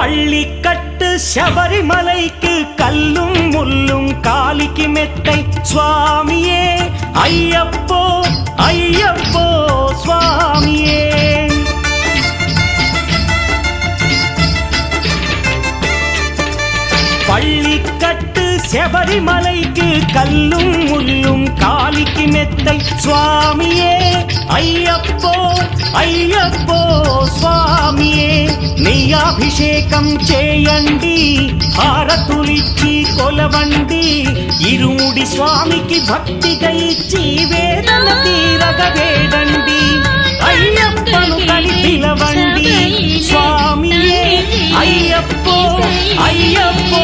பள்ளிக்கட்டு சபரிமலைக்கு கல்லும் முள்ளும் காலிக்கு மெத்தை சுவாமியே ஐயப்போ ஐயப்போ சுவாமியே. பள்ளிக்கட்டு சபரிமலைக்கு கல்லும் முள்ளும் காலிக்கு மெத்தை சுவாமியே ஐயப்போ ஐயப்போ స్వామియే నెయ్యాభిషేకం చేయండి హారతులిచ్చి కొలవండి ఇరుముడి స్వామికి భక్తిగా ఇచ్చి వేదన తీరగ వేడండి అయ్యప్పను కలి పిలవండి స్వామియే అయ్యప్పో అయ్యప్పో